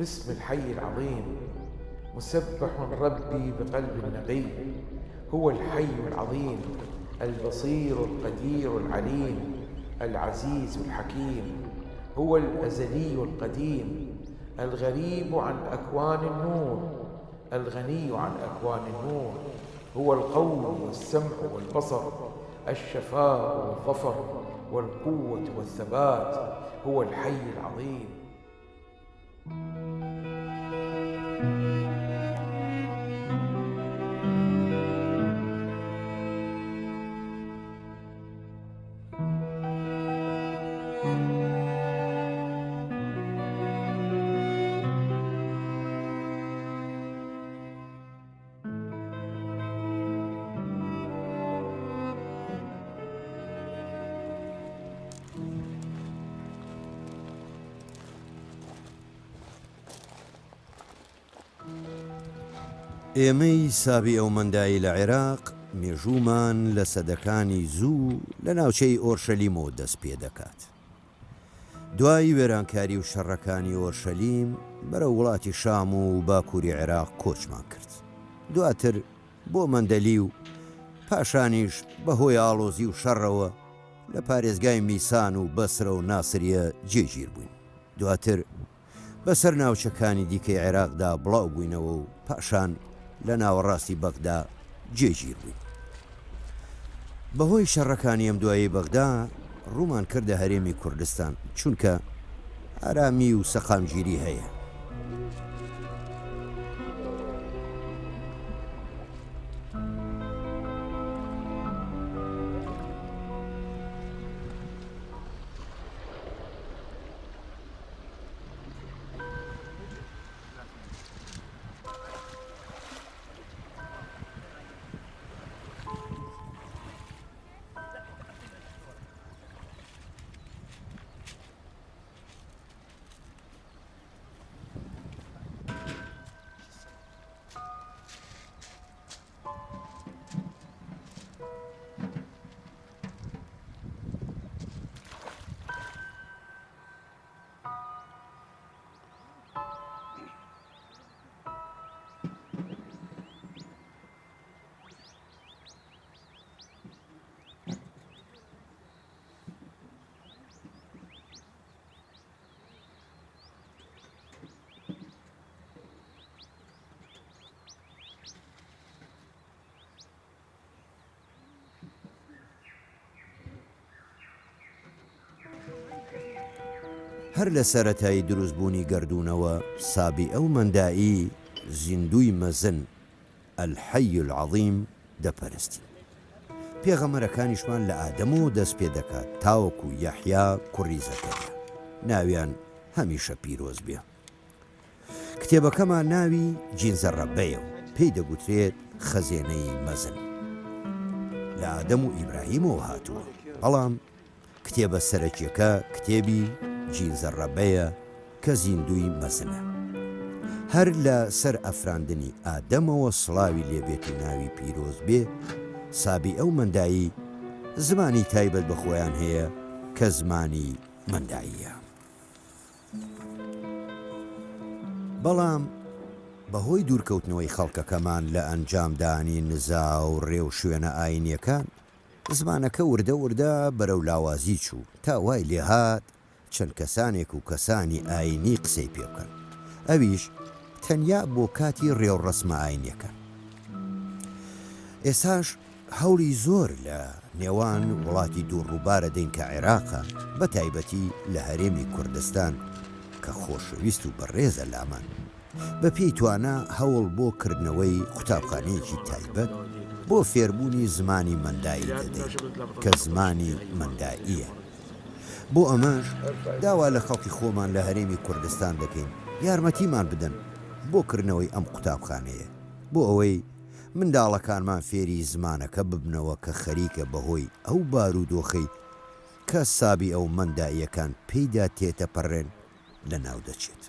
باسم الحي العظيم مسبح ربي بقلب نقي. هو الحي العظيم البصير القدير العليم العزيز الحكيم. هو الأزلي القديم الغريب عن أكوان النور الغني عن أكوان النور. هو القول والسمع والبصر الشفاء والظفر والقوة والثبات. هو الحي العظيم. ئێمەی سابی ئەومەندایی لە عێراق مێژوومان لە سەدەکانی زوو لە ناوچەی ئۆرشەلیمەوە دەست پێ دەکات. دوای وێرانکاری و شەڕەکانی ئۆرشەلیم بەرە وڵاتی شام و باکووری عێراق کۆچمان کرد. دواتر بۆ مەندەلی و پاشانیش بەهۆی ئاڵۆزی و شەڕەوە لە پارێزگای میسان و بەسرە و ناسریە جێگیر بووین. دواتر بەسەر ناوچەکانی دیکەی عێراقدا بڵاو بووینەوە و پاشان لە ناوەڕاستی بەغدا جێگیر بووین. بەهۆی شەڕەکانی ئەم دوایی بەغدا ڕوومان کردە هەرێمی کوردستان چونکە ئارامی و سەقامگیری هەیە. هەر لە سەرەتایی دروستبوونی گردوونەوە سابی ئەو مەندایی زیندوی مەزن ئەلحەی العەظیم دەپەرستی. پێغەمبەرەکانیشمان لە ئادەمەوە دەست پێ دەکات تاوەکو یەحیا کوڕی زەکەریا ناویان هەمیشە پیرۆز بێ. کتێبەکەمان ناوی جینزەڕەبەیە و پێی دەگوترێت خەزێنەی مەزن. لە ئادەم و ئیبراهیمەوە هاتووە، بەڵام کتێبە سەرەکیەکە کتێبی جینزەڕەبەیە کە زیندوی مەزنە. هەر لە سەر ئەفراندنی ئادەمەوە سڵاوی لێبێتی ناوی پیرۆز بێ، سابی ئەو مەندایی زمانی تایبەت بە خۆیان هەیە کە زمانی مەنداییە. بەڵام بەهۆی دوورکەوتنەوەی خەڵکەکەمان لە ئەنجامدانی نزا و ڕێو شوێنە ئاینیەکان زمانەکە وردە وردە بەرەو لاوازی چوو تا وای لێهات چەند کەسانێک و کەسانی ئاینی قسەی پێ بکەن، ئەویش تەنیا بۆ کاتی ڕێوڕەسمە ئاینیەکە. ئێساش هەوڵی زۆر لە نێوان وڵاتی دووڕووبارە دەین کە عێراقە، بە تایبەتی لە هەرێمی کوردستان کە خۆشەویست و بەڕێزە لامان، بە پێی توانە هەوڵ بۆ کردنەوەی قوتابخانەیەکی تایبەت بۆ فێربوونی زمانی مەندایی دەدەین کە زمانی مەنداییە. بۆ ئەمەش داوا لە خەڵکی خۆمان لە هەرێمی کوردستان دەکەین یارمەتیمان بدەن بۆ کردنەوەی ئەم قوتابخانەیە، بۆ ئەوەی منداڵەکانمان فێری زمانەکە ببنەوە کە خەریکە بەهۆی ئەو بارودۆخەی کە سابی ئەو مەنداییەکان پێیدا تێتەپەڕێن لە ناو دەچێت.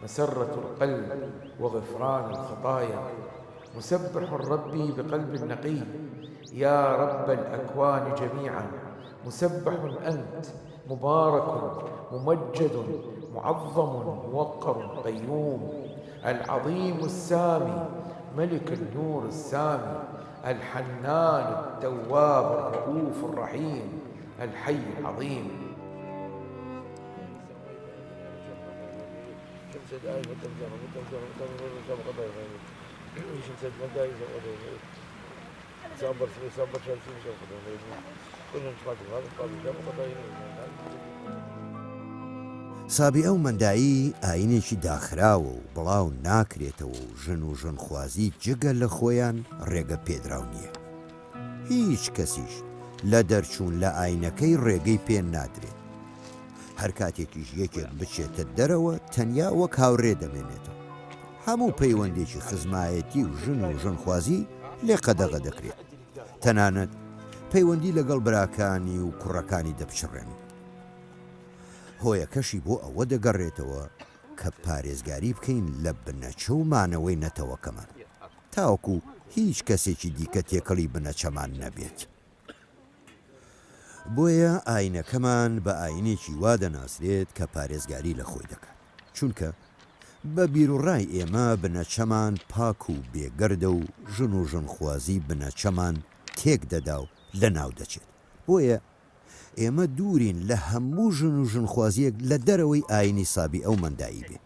مسرة القلب وغفران الخطايا. مسبح ربي بقلب نقي يا رب الأكوان جميعا. مسبح أنت مبارك ممجد معظم موقر قيوم. العظيم السامي ملك النور السامي. الحنان التواب الرؤوف الرحيم. الحي العظيم. سابی ئەو مندایی ئاینێکی داخراوە و بڵاو ناکرێتەوە و ژنخوازی جگە لە خۆیان ڕێگە پێدراو نییە. هیچ کەسیش لە دەرچوون لە ئاینەکەی ڕێگەی پێ نادرێت. هەر کاتێکیش یەکێک بچێتە دەرەوە تەنیا وەک هاوڕێ دەمێنێتەوە. هەموو پەیوەندێکی خزمایەتی و ژنخوازی لێ قەدەغە دەکرێت. تەنانەت پەیوەندی لەگەڵ براکانی و کوڕەکانی دەپچڕێن. هۆیەکەشی بۆ ئەوە دەگەڕێتەوە کە پارێزگاری بکەین لە بنەچە و مانەوەی نەتەوەکەمان تاوەکو هیچ کەسێکی دیکە تێکەڵی بنەچەمان نەبێت. بۆیە ئاینەکەمان بە ئاینێکی وا دەناسرێت کە پارێزگاری لە خۆی دەکات، چونکە بە بیرروڕای ئێمە بنەچەمان پاک و بێگەردە و ژنخوازی بنەچەمان تێک دەدا و لە ناو دەچێت. بۆیە ئێمە دوورین لە هەموو ژنخوازیەک لە دەرەوەی ئاینی سابی ئەو مندایی بێ.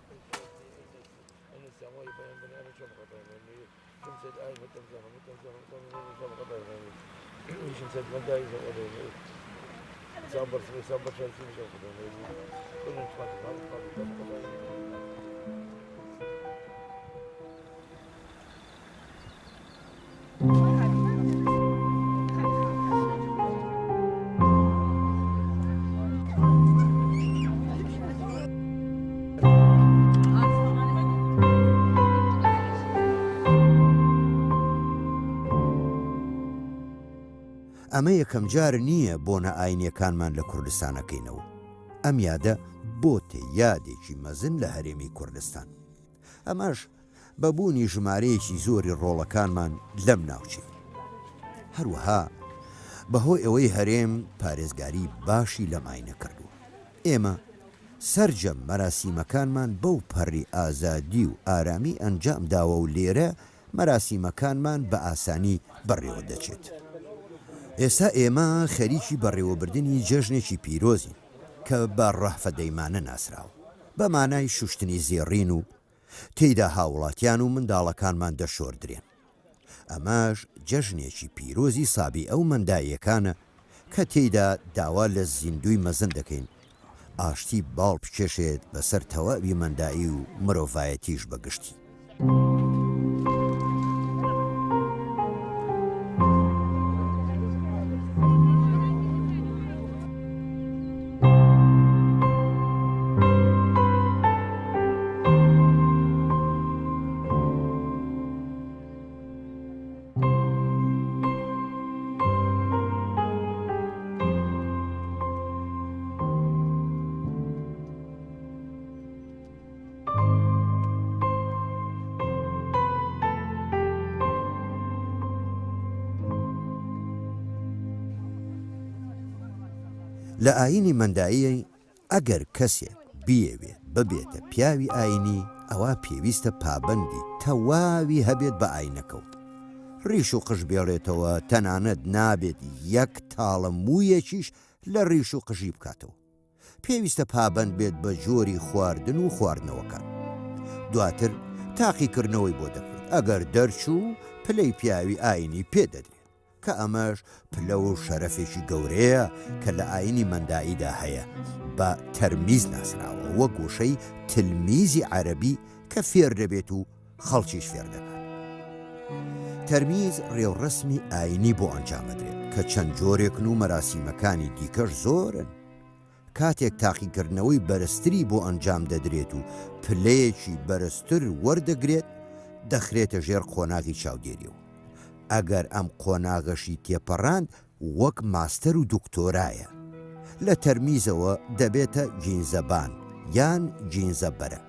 ئەمە یەکەم جار نییە بۆنە ئاینیەکانمان لە کوردستانەکەینەوە. ئەم یادە بۆتێ یادێکی مەزن لە هەرێمی کوردستان. ئەمەش بەبوونی ژمارەیەکی زۆری ڕۆڵەکانمان لەم ناوچێ. هەروەها بەهۆی ئەوەی هەرێم پارێزگاری باشی لەم ئاینە کردووە. ئێمە سەرجەم مەراسیمەکانمان بەو پەڕی ئازادی و ئارامی ئەنجام داوە و لێرە مەراسیمەکانمان بە ئاسانی بەڕێوە دەچێت. ئێستا ئێمە خەریکی بەڕێوەبردننی جەژنێکی پیرۆزی کە بە ڕەحفەدەیمانە ناسراوە، بە مانای شوشتنی زێڕین و تێیدا هاوڵاتیان و منداڵەکانمان دەشۆردرێن. ئەماش جەژنێکی پیرۆزی سابی ئەو منداییەکانە کە تێیدا داوا لە زیندوی مەزن دەکەین ئاشتی باڵ بکێشێت بەسەر تەواوی مندایی و مرۆڤایەتیش بەگشتی. لە ئاینی مندایی ئەگەر کەسێک بیەوێت ببێتە پیاوی ئاینی ئەوە پێویستە پابەندی تەواوی هەبێت بە ئاینەکەوت ڕیش و قژ بێڵێتەوە تەنانەت نابێت یەک تاڵە موویەکیش لە ڕیش و قژی بکاتەوە پێویستە پابەند بێت بە جۆری خواردن و خواردنەوەکان دواتر تاقیکردنەوەی بۆ دەکرێت ئەگەر دەرچوو پلەی پیاوی ئاینی پێدەدرێت کە ئەمەش پلە و شەرەفێکی گەورەیە کە لە ئاینی منداییدا هەیە بە تەرمیز ناسراوە وە گۆشەی تلمیزی عەرەبی کە فێر دەبێت و خەڵکیش فێر دەکات تەرمیز ڕێوڕەسمی ئاینی بۆ ئەنجامەدرێت کە چەند جۆرێکن و مەراسیمەکانی دیکەش زۆرن کاتێک تاقیکردنەوەی بەرزتری بۆ ئەنجام دەدرێت و پلەیەکی بەرزتر وەردەگرێت دەخرێتە ژێر قۆناغی چاودێریەوە ئەگەر ئەم قۆناغەشی تێپەڕاند وەک ماستەر و دکتۆرایە لە تەرمیزەوە دەبێتە جینزەبان یان جینزەبەرە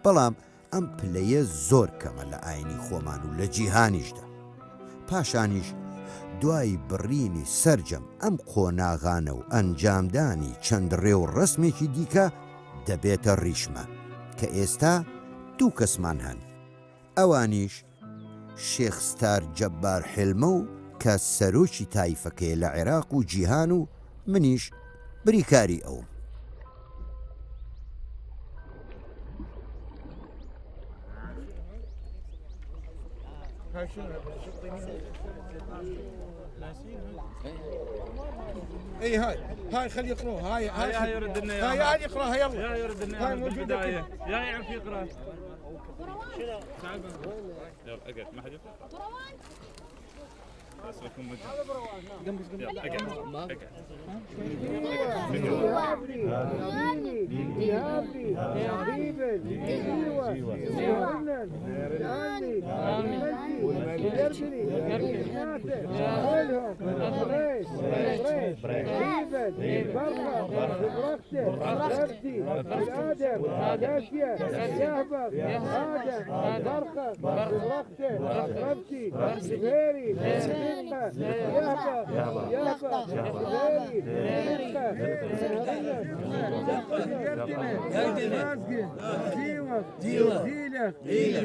بەڵام ئەم پلەیە زۆر کەمە لە ئاینی خۆمان و لە جیهانیشدا پاشانیش دوای بڕینی سەرجەم ئەم قۆناغانە و ئەنجامدانی چەند ڕێو ڕسمێکی دیکە دەبێتە ڕیشمە کە ئێستا دوو کەسمان هەن ئەوانیش شێخستار جەبار حلمە و کە سەرۆکی تایفەکەی لە عێراق و جیهان و منیش بریکاری ئەوم اي هاي خلي يقرأ هاي يرد لنا هاي يقرأها يلا يا يرد لنا هاي من موجودة البداية يا يعرف يقرأ يلا اقعد ما حد يقرأ بس لكم يلا اقعد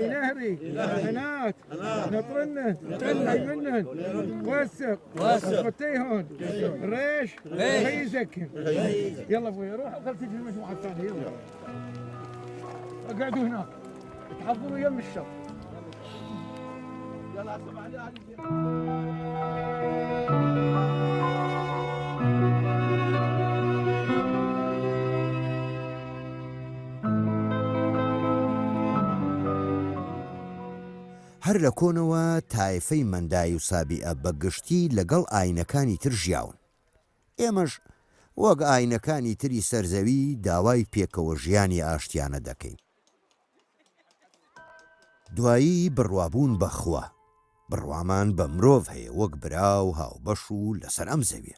نهري بنات نطرنن أيمنن وسق فتيهن ريش يزكن يلا ابوي روح خل تجي المجموعة الثانية يلا اقعدوا هناك تحضروا يم الشط يلا اسمع علي هەر لە کۆنەوە تایفەی مەندای و سابیئە بەگشتی لەگەڵ ئاینەکانی تر ژیاون ئێمەش وەک ئاینەکانی تری سەرزەوی داوای پێکەوە ژیانی ئاشتیانە دەکەین دوایی بڕوابوون بەخوا بڕوامان بە مرۆڤ هەیە وەک برا و هاوبەش و لەسەر ئەم زەویە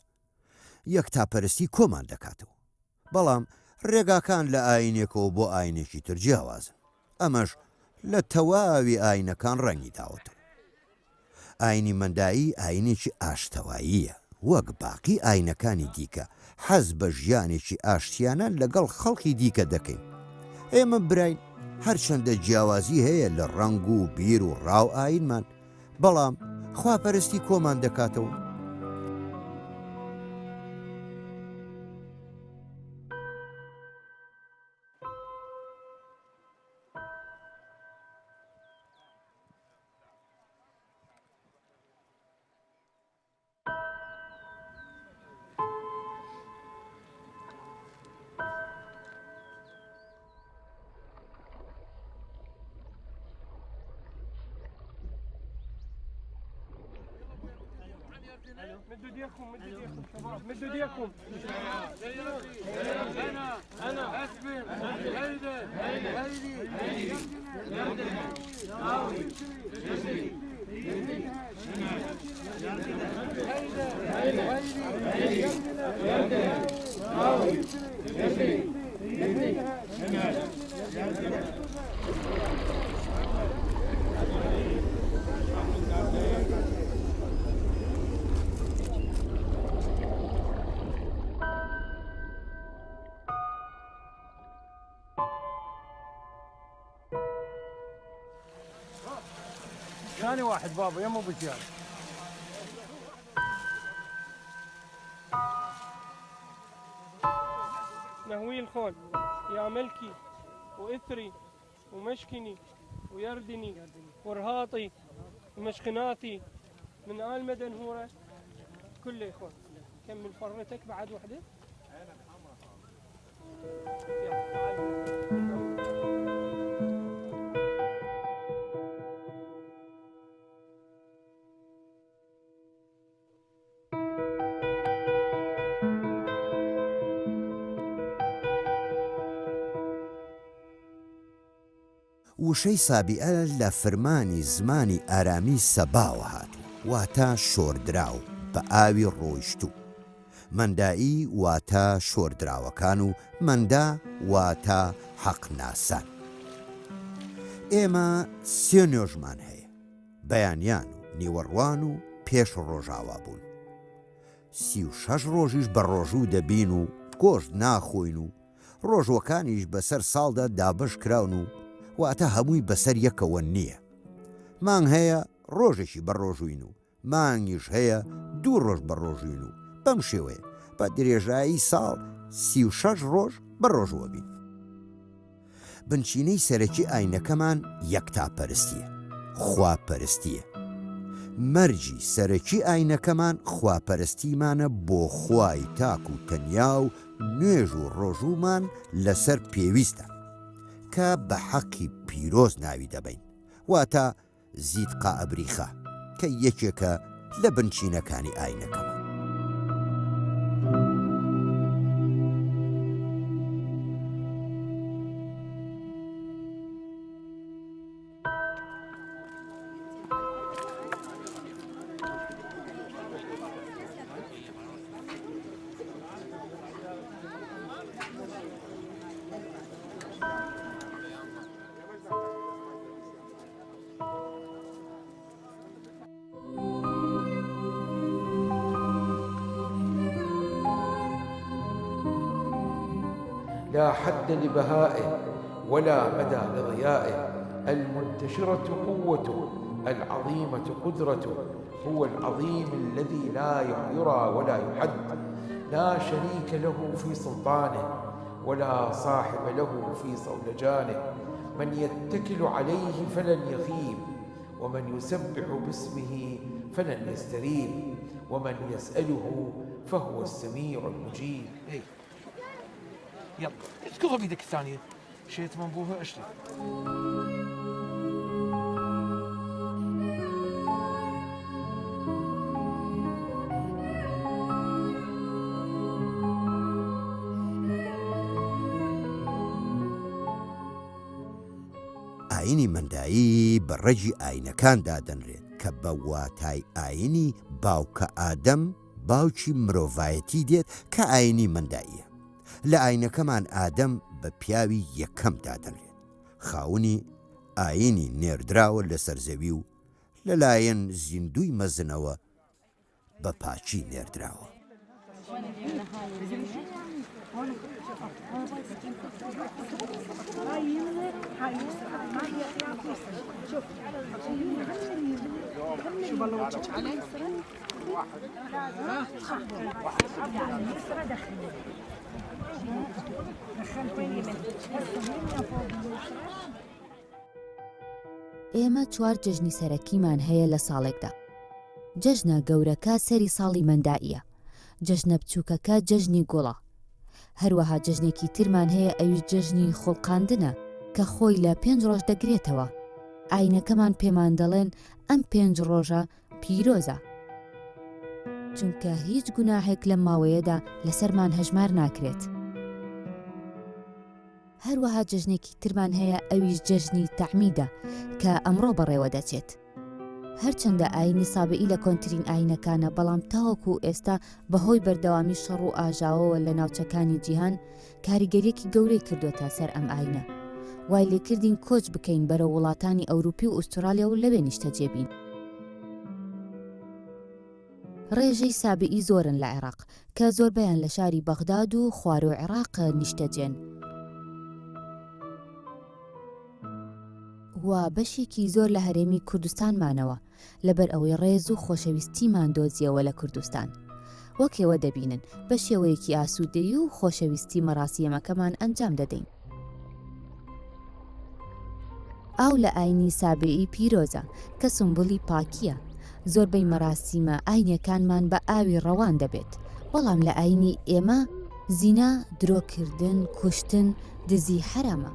یەک تاپەرستی کۆمان دەکاتەوە بەڵام ڕێگاکان لە ئاینێکەوە بۆ ئاینێکی تر جیاوازن ئەمەش لە تەواوی ئاینەکان ڕەنگی داوەتەوە ئاینی مندایی ئاینێکی ئاشتەواییە وەک باقی ئاینەکانی دیکە حەز بە ژیانێکی ئاشتیانە لەگەڵ خەڵکی دیکە دەکەین ئێمە براین هەرچەندە جیاوازی هەیە لە ڕەنگ و بیر و ڕاو ئاینمان بەڵام خواپەرستی کۆمان دەکاتەوە مدوا ايديكم شباب مدوا ايديكم انا اسبل ثاني واحد بابا يمه بزيادة. نهوي الخول يا ملكي وإثري ومشكني ويردني ورهاطي ومشخناتي من آل مدنهورة كله إخوان. كمل فرتك بعد وحدة. يلا تعال. وشەی سابیئە لە فرمانی زمانی ئارامی سەباوە هاتوو، واتە شۆردراو بە ئاوی ڕۆیشتوو. مەندایی واتە شۆردراوەکان و مەندا واتە حەقناسان. ئێمە سێ نوێژمان هەیە، بەیانیان و نیوەڕوان و پێش ڕۆژاوا بوون. 36 ڕۆژیش بە ڕۆژوو دەبین و گۆشت ناخۆین و ڕۆژوەکانیش بەسەر ساڵدا دابش کراون و واتە هەمووی بەسەر یەکەوە نییە. مانگ هەیە ڕۆژێکی بە ڕۆژوین و مانگیش هەیە 2 ڕۆژ بە ڕۆژوین و بەم شێوەیە بە درێژایی ساڵ 36 ڕۆژ بە ڕۆژوە بین. بنچینەی سەرەکی ئاینەکەمان یەکتاپەرستیە، خواپەرستیە. مەرجی سەرەکی ئاینەکەمان خواپەرستیمانە بۆ خوای تاک و تەنیا و نوێژ و ڕۆژوومان لەسەر پێویستە کە بە حەقی پیرۆز ناوی دەبین، واتە زیدقا ئەبریخە کە یەکێکە لە بنچینەکانی ئاینەکەمە. لا حد لبهائه ولا مدى لضيائه، المنتشرة قوته، العظيمة قدرته، هو العظيم الذي لا يرى ولا يحد، لا شريك له في سلطانه ولا صاحب له في صولجانه. من يتكل عليه فلن يخيب، ومن يسبح باسمه فلن يستريب، ومن يسأله فهو السميع المجيب. يلا اسكتوا بيدك الثانية شيت منبوها اشتري. ئاینی مندایی بە ڕێژی ئاینەکاندا دەنرێت کە بە واتای ئاینی باوکە ئادەم باوکی مرۆڤایەتی دێت کە ئاینی منداییە. لە ئاینەکەمان ئادەم بە پیاوی یەکەم دادەنرێت، خاوەنی ئاینی نێردراوە لەسەر زەوی و لەلایەن زیندوی مەزنەوە بە پاچی نێردراوە. ئێمە 4 جەژنی سەرەکیمان هەیە لە ساڵێکدا. جەژنە گەورەکە سەری ساڵی مەندائیە، جەژنە بچووکەکە جەژنی گوڵە، هەروەها جەژنێکی ترمان هەیە ئەویش جەژنی خوڵقاندنە کە خۆی لە 5 ڕۆژ دەگرێتەوە. ئاینەکەمان پێمان دەڵێن ئەم 5 ڕۆژە پیرۆزە، چونکە هیچ گوناهێک لەم ماوەیەدا لەسەرمان هەژمار ناکرێت. هەروەها جەژنێکی ترمان هەیە ئەویش جەژنی تەعمیدە کە ئەمڕۆ بەڕێوە دەچێت. هەرچەندە ئاینی سابعی لە کۆنترین ئاینەکانە، بەڵام تاوەکو ئێستا بەهۆی بەردەوامی شەڕ و ئاژاوەوە لە ناوچەکانی جیهان کاریگەریەکی گەورەی کردوتە سەر ئەم ئاینە، وای لێکردین کۆچ بکەین بەرە وڵاتانی ئەوروپی و ئوسترالیا و لەوێ نیشتە جێبین. ڕێژەی سابعی زۆرن لە عێراق کە زۆربەیان لە شاری بەغداد و خوار و عێراق نیشتەجێن، و بەشێکی زۆر لە هەرێمی کوردستانمانەوە لەبەر ئەوەی ڕێز و خۆشەویستیمان دۆزیەوە لە کوردستان وەکێوە دەبینن بە شێوەیەکی ئاسوودەی و خۆشەویستی مەراسیەمەکەمان ئەنجام دەدەین. ئاو لە ئاینی سابێئی پیرۆزە کە سمبولی پاکیە. زۆربەی مەراسیمە ئاینەکانمان بە ئاوی ڕەوان دەبێت، بەڵام لە ئاینی ئێمە زینا، درۆکردن، کوشتن، دزی حرامە.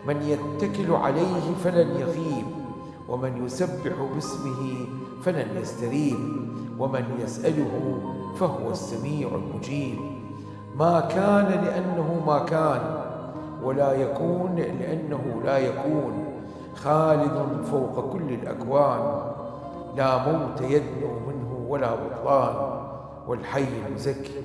من يتكل عليه فلن يغيب، ومن يسبح باسمه فلن يستريب، ومن يسأله فهو السميع المجيب. ما كان لأنه ما كان، ولا يكون لأنه لا يكون، خالد فوق كل الأكوان، لا موت يدنو منه ولا بطلان، والحي المزكي.